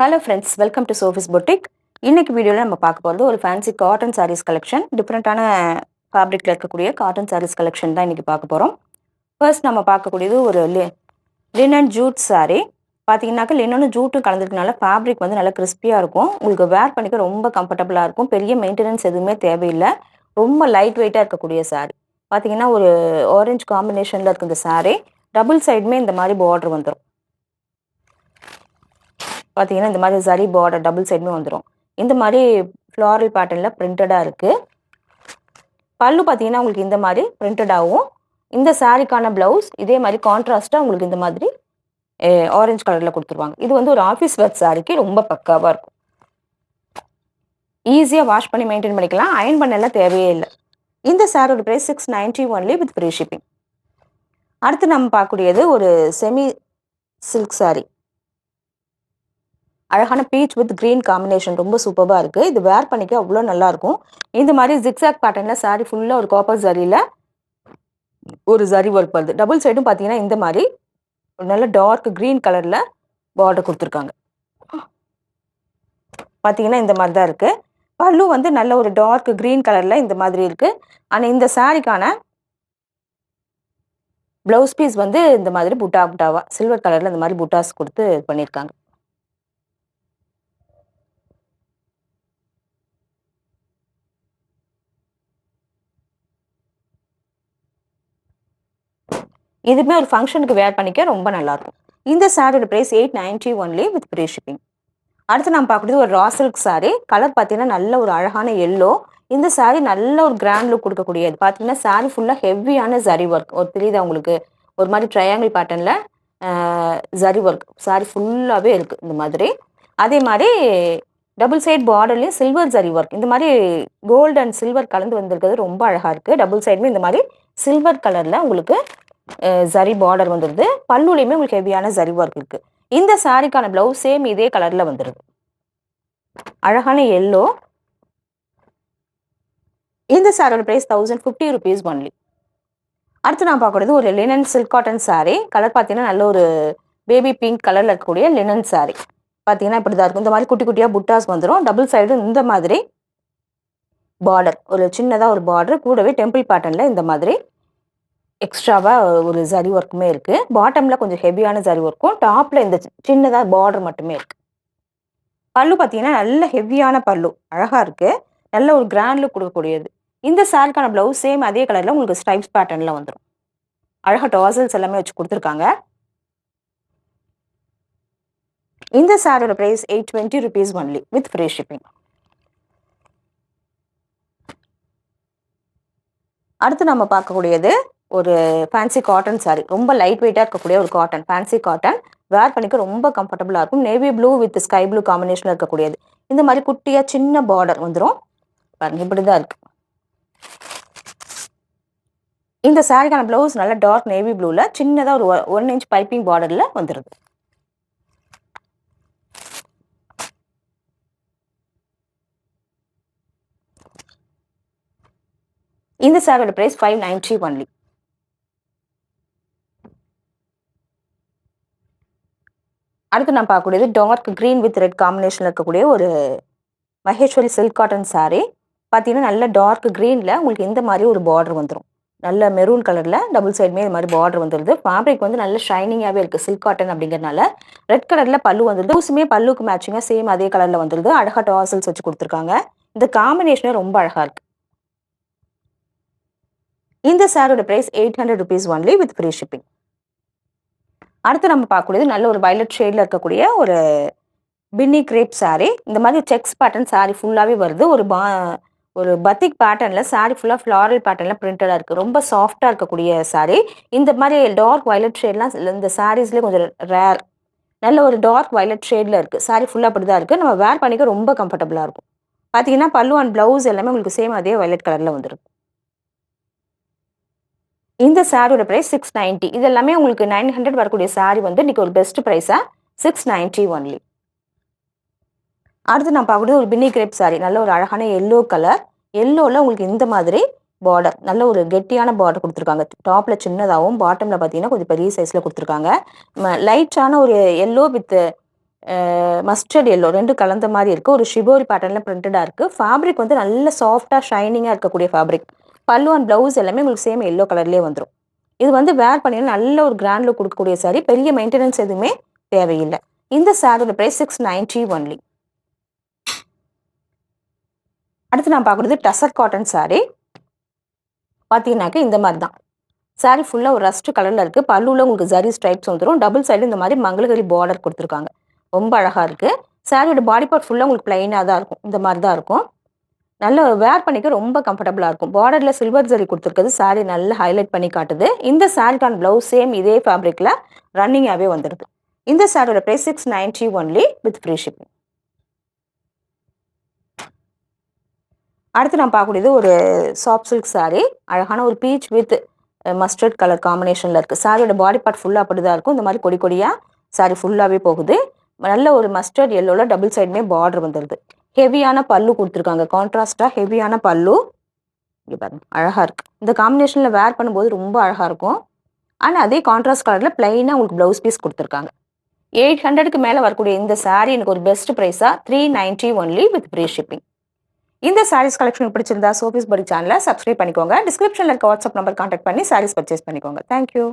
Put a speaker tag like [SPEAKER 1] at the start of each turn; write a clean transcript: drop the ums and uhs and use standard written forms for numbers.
[SPEAKER 1] Hello friends, welcome to Sophie's boutique. இன்னைக்கு வீடியோவில் நம்ம பார்க்க போகிறது ஒரு ஃபேன்சி காட்டன் சாரீஸ் கலெக்ஷன். டிஃப்ரெண்ட்டான ஃபேப்ரிக்கில் இருக்கக்கூடிய காட்டன் சாரீஸ் கலெக்ஷன் தான் இன்றைக்கி பார்க்க போகிறோம். ஃபர்ஸ்ட் நம்ம பார்க்கக்கூடியது ஒரு லினன் ஜூட் சாரீ. பார்த்தீங்கன்னாக்கா லினனும் ஜூட்டும் கலந்துருக்கனால ஃபேப்ரிக் வந்து நல்லா கிறிஸ்பியாக இருக்கும். உங்களுக்கு வேர் பண்ணிக்க ரொம்ப கம்ஃபர்டபுளாக இருக்கும். பெரிய மெயின்டெனன்ஸ் எதுவுமே தேவையில்லை. ரொம்ப லைட் வெயிட்டாக இருக்கக்கூடிய சாரீ. பார்த்தீங்கன்னா ஒரு ஆரஞ்சு காம்பினேஷனில் இருக்க இந்த சாரீ டபுள் சைடுமே இந்த மாதிரி பார்டர் வந்துடும். பார்த்தீங்கன்னா இந்த மாதிரி சரி பார்டர் டபுள் சைடுமே வந்துடும். இந்த மாதிரி ஃப்ளாரல் பேட்டர்னில் பிரிண்டடாக இருக்குது. பல்லு பார்த்தீங்கன்னா உங்களுக்கு இந்த மாதிரி பிரிண்டடாகவும், இந்த சாரீக்கான ப்ளவுஸ் இதே மாதிரி கான்ட்ராஸ்ட்டாக உங்களுக்கு இந்த மாதிரி ஆரஞ்சு கலரில் கொடுத்துருவாங்க. இது வந்து ஒரு ஆஃபீஸ் வேர் சாரீக்கு ரொம்ப பக்காவாக இருக்கும். ஈஸியாக வாஷ் பண்ணி மெயின்டைன் பண்ணிக்கலாம். அயன் பண்ணலாம் தேவையே இல்லை. இந்த சாரியோட price 690 only with free shipping. அடுத்து நம்ம பார்க்கக்கூடியது ஒரு செமி சில்க் சாரீ. அழகான பீச் வித் கிரீன் காம்பினேஷன் ரொம்ப சூப்பராக இருக்குது. இது வேர் பண்ணிக்க அவ்வளோ நல்லாயிருக்கும். இந்த மாதிரி ஜிக்ஸாக் பேட்டர்னில் சாரீ ஃபுல்லாக ஒரு காப்பர் ஜரியில் ஒரு ஜரி ஒர்க் வருது. டபுள் சைடும் பார்த்தீங்கன்னா இந்த மாதிரி ஒரு நல்ல டார்க் க்ரீன் கலரில் பார்டர் கொடுத்துருக்காங்க. பார்த்தீங்கன்னா இந்த மாதிரி தான் இருக்குது. பல்லு வந்து நல்ல ஒரு டார்க் க்ரீன் கலரில் இந்த மாதிரி இருக்குது. ஆனால் இந்த சாரீக்கான ப்ளவுஸ் பீஸ் வந்து இந்த மாதிரி புட்டாவாக சில்வர் கலரில் இந்த மாதிரி புட்டாஸ் கொடுத்து பண்ணியிருக்காங்க. இதுவுமே ஒரு ஃபங்க்ஷனுக்கு வேர் பண்ணிக்க ரொம்ப நல்லாயிருக்கும். இந்த சாரியோட price 890 only with free shipping. அடுத்து நம்ம பார்க்குறது ஒரு ரா சில்க் சாரீ. கலர் பார்த்தீங்கன்னா நல்ல ஒரு அழகான எல்லோ. இந்த சாரீ நல்ல ஒரு கிராண்ட் லுக் கொடுக்கக்கூடியது. பார்த்தீங்கன்னா சாரீ ஃபுல்லாக ஹெவியான ஜரி ஒர்க். ஒரு தெரியுதா உங்களுக்கு? ஒரு மாதிரி ட்ரையாங்கிள் பேட்டர்னில் ஜரி ஒர்க் சாரீ ஃபுல்லாகவே இருக்குது இந்த மாதிரி. அதே மாதிரி டபுள் சைட் பார்டர்லேயும் சில்வர் ஜரி ஒர்க். இந்த மாதிரி கோல்டு அண்ட் சில்வர் கலந்து வந்திருக்கிறது ரொம்ப அழகாக இருக்குது. டபுள் சைடுமே இந்த மாதிரி சில்வர் கலரில் உங்களுக்கு ஜரி பார்டர் வந்துடுது. பல்லுலையுமே உங்களுக்கு ஹெவியான ஜரி ஒர்க் இருக்குது. இந்த சாரிக்கான பிளவுஸ் சேம் இதே கலரில் வந்துடுது. அழகான எல்லோ. இந்த சாரியோட ப்ரைஸ் 1050 ருபீஸ் ஒன்லி. அடுத்து நான் பார்க்கறது ஒரு linen silk cotton sari. Colour பார்த்தீங்கன்னா நல்ல ஒரு பேபி பிங்க் கலரில் இருக்கக்கூடிய லினன் சாரீ. பார்த்தீங்கன்னா இப்படி தான் இருக்கும். இந்த மாதிரி குட்டி குட்டியாக புட்டாஸ் வந்துடும். டபுள் சைடு இந்த மாதிரி பார்டர், ஒரு சின்னதாக ஒரு பார்டர், கூடவே டெம்பிள் பேட்டர்னில் இந்த மாதிரி எக்ஸ்ட்ராவாக ஒரு ஜரி ஒர்க்குமே இருக்குது. பாட்டமில் கொஞ்சம் ஹெவியான ஜரி ஒர்க்கும், டாப்பில் இந்த சின்னதாக பார்டர் மட்டுமே இருக்குது. பல்லு பார்த்தீங்கன்னா நல்ல ஹெவியான பல்லு, அழகாக இருக்குது. நல்ல ஒரு கிராண்ட் லுக் கொடுக்கக்கூடியது. இந்த சாரிக்கான ப்ளவுஸ் சேம் அதே கலரில் உங்களுக்கு ஸ்ட்ரைப்ஸ் பேட்டர்னில் வந்துடும். அழகாக டாசல்ஸ் எல்லாமே வச்சு கொடுத்துருக்காங்க. இந்த சாரியோட price 820 rupees only with free shipping. அடுத்து நம்ம பார்க்கக்கூடியது ஒரு ஃபேன்சி காட்டன் சாரீ. ரொம்ப லைட் வெயிட்டாக இருக்கக்கூடிய ஒரு காட்டன், ஃபேன்சி காட்டன். வேர் பண்ணிக்க ரொம்ப கம்ஃபர்டபுளாக இருக்கும். Navy blue with sky blue காம்பினேஷனில் இருக்கக்கூடியது. இந்த மாதிரி குட்டியாக சின்ன பார்டர் வந்துடும். பாருங்க இப்படி தான் இருக்குது. இந்த சாரிக்கான ப்ளவுஸ் நல்ல டார்க் நேவி ப்ளூவில் சின்னதாக ஒரு 1 இன்ச் பைப்பிங் பார்டரில் வந்துடுது. இந்த சாரியோட ப்ரைஸ் 590 ஒன்லி. அடுத்து நான் பார்க்கக்கூடியது டார்க் க்ரீன் வித் ரெட் காம்பினேஷனில் இருக்கக்கூடிய ஒரு மகேஸ்வரி சில்க் காட்டன் சாரீ. பார்த்தீங்கன்னா நல்ல டார்க் க்ரீனில் உங்களுக்கு இந்த மாதிரி ஒரு பார்டர் வந்துடும். நல்ல மெரூன் கலரில் டபுள் சைடுமே இது மாதிரி பார்டர் வந்துடுது. ஃபேப்ரிக் வந்து நல்ல ஷைனிங்காகவே இருக்குது. சில்க் காட்டன் அப்படிங்கிறனால ரெட் கலரில் பல்லு வந்துடுது. ஊசுமே பல்லுக்கு மேட்சிங்காக சேம் அதே கலரில் வந்துடுது. அழகாக டாசல்ஸ் வச்சு கொடுத்துருக்காங்க. இந்த காம்பினேஷனே ரொம்ப அழகாக இருக்குது. இந்த சாரியோட price 800 rupees only with free shipping. அடுத்து நம்ம பார்க்கக்கூடியது நல்ல ஒரு வயலட் ஷேடில் இருக்கக்கூடிய ஒரு பின்னி கிரேப் சாரீ. இந்த மாதிரி செக்ஸ் பேட்டர்ன் சாரீ ஃபுல்லாகவே வருது. ஒரு பத்திக் பேட்டர்னில் சாரீ ஃபுல்லாக ஃப்ளாரல் பேட்டர்னில் பிரிண்டடாக இருக்குது. ரொம்ப சாஃப்டாக இருக்கக்கூடிய சாரீ. இந்த மாதிரி டார்க் வயலட் ஷேட்லாம் இந்த சாரீஸ்லேயே கொஞ்சம் ரேர். நல்ல ஒரு டார்க் வயலட் ஷேடில் இருக்குது. சாரீ ஃபுல்லாக அப்படி தான் இருக்குது. நம்ம வேர் பண்ணிக்க ரொம்ப கம்ஃபர்டபுளாக இருக்கும். பார்த்தீங்கன்னா பல்லு அண்ட் ப்ளவுஸ் எல்லாமே உங்களுக்கு சேம் அதே வயலட் கலரில் வந்துடும். இந்த சாரியோட ப்ரைஸ் 690. இது எல்லாமே உங்களுக்கு 900 வரக்கூடிய சாரீ வந்து இன்றைக்கி ஒரு பெஸ்ட் ப்ரைஸாக 690 ஒன்லி. அடுத்து நான் பார்க்கறது ஒரு பின்னி கிரேப் சாரீ. நல்ல ஒரு அழகான எல்லோ கலர். எல்லோவில் உங்களுக்கு இந்த மாதிரி பார்டர், நல்ல ஒரு கெட்டியான பார்டர் கொடுத்துருக்காங்க. டாப்பில் சின்னதாகவும் பாட்டமில் பார்த்தீங்கன்னா கொஞ்சம் பெரிய சைஸில் கொடுத்துருக்காங்க. லைட்டான ஒரு எல்லோ வித் மஸ்டர்ட் எல்லோ 2 கலந்த மாதிரி இருக்குது. ஒரு ஷிபோரி பேட்டர்னில் பிரிண்டடாக இருக்குது. ஃபேப்ரிக் வந்து நல்ல சாஃப்டாக ஷைனிங்காக இருக்கக்கூடிய ஃபேப்ரிக். பல்லு அண்ட் ப்ளவுஸ் எல்லாமே உங்களுக்கு சேம் எல்லோ கலர்லேயே வந்துடும். இது வந்து வேர் பண்ணிங்கன்னா நல்ல ஒரு கிராண்ட் லுக் கொடுக்கக்கூடிய சாரி. பெரிய மெயின்டெனன்ஸ் எதுவுமே தேவையில்லை. இந்த சாரியோட ப்ரைஸ் 690 ஒன்லி. அடுத்து நான் பார்க்குறது டசர் காட்டன் சாரி. பார்த்தீங்கன்னாக்க இந்த மாதிரி தான் சாரி ஃபுல்லாக ஒரு ரஸ்ட் கலரில் இருக்குது. பல்லுவில் உங்களுக்கு ஜரி ஸ்ட்ரைப்ஸ் வந்துடும். டபுள் சைடு இந்த மாதிரி மங்களகரி பார்டர் கொடுத்துருக்காங்க. ரொம்ப அழகாக இருக்குது. சாரியோட பாடி பார்ட் ஃபுல்லாக உங்களுக்கு பிளைனாக தான் இருக்கும். இந்த மாதிரி தான் இருக்கும். நல்ல வேர் பண்ணிக்க ரொம்ப கம்ஃபர்டபுளாக இருக்கும். பார்டரில் சில்வர் ஜரி கொடுத்துருக்குது. சாரி நல்லா ஹைலைட் பண்ணி காட்டுது. இந்த சாரிக்கான ப்ளவுஸ் சேம் இதே ஃபேப்ரிக்கில் ரன்னிங்காகவே வந்துடுது. இந்த சாரியோட price 690 only with free shipping. அடுத்து நான் பார்க்கக்கூடியது ஒரு சாஃப்ட் சில்க் சாரி. அழகான ஒரு பீச் வித் மஸ்டர்ட் கலர் காம்பினேஷனில் இருக்குது. சாரியோட பாடி பார்ட் ஃபுல்லாக அப்படி தான் இருக்கும். இந்த மாதிரி கொடி கொடியாக சாரி ஃபுல்லாகவே போகுது. நல்ல ஒரு மஸ்டர்ட் எல்லோவில் டபுள் சைடுமே பார்டர் வந்துடுது. ஹெவியான பல்லு கொடுத்துருக்காங்க. கான்ட்ராஸ்டாக ஹெவியான பல்லு. இங்கே பாருங்க அழகாக இருக்குது. இந்த காம்பினேஷனில் வேர் பண்ணும்போது ரொம்ப அழகாக இருக்கும். ஆனால் அதே கான்ட்ராஸ்ட் கலரில் பிளைனாக உங்களுக்கு ப்ளவுஸ் பீஸ் கொடுத்துருக்காங்க. 800க்கு மேலே வரக்கூடிய இந்த சாரி எனக்கு ஒரு பெஸ்ட் ப்ரைஸாக 390 ஒன்லி வித் ஃப்ரீ ஷிப்பிங். இந்த சாரீஸ் கலெக்ஷன் பிடிச்சிருந்தா சோஃபிஸ் படி சேனலை சப்ஸ்கிரைப் பண்ணிக்கோங்க. டிஸ்கிரிப்ஷனில் இருக்க வாட்ஸ்அப் நம்பர் கான்டாக்ட் பண்ணி சாரீஸ் பர்ச்சேஸ் பண்ணிக்கோங்க. தேங்க்யூ.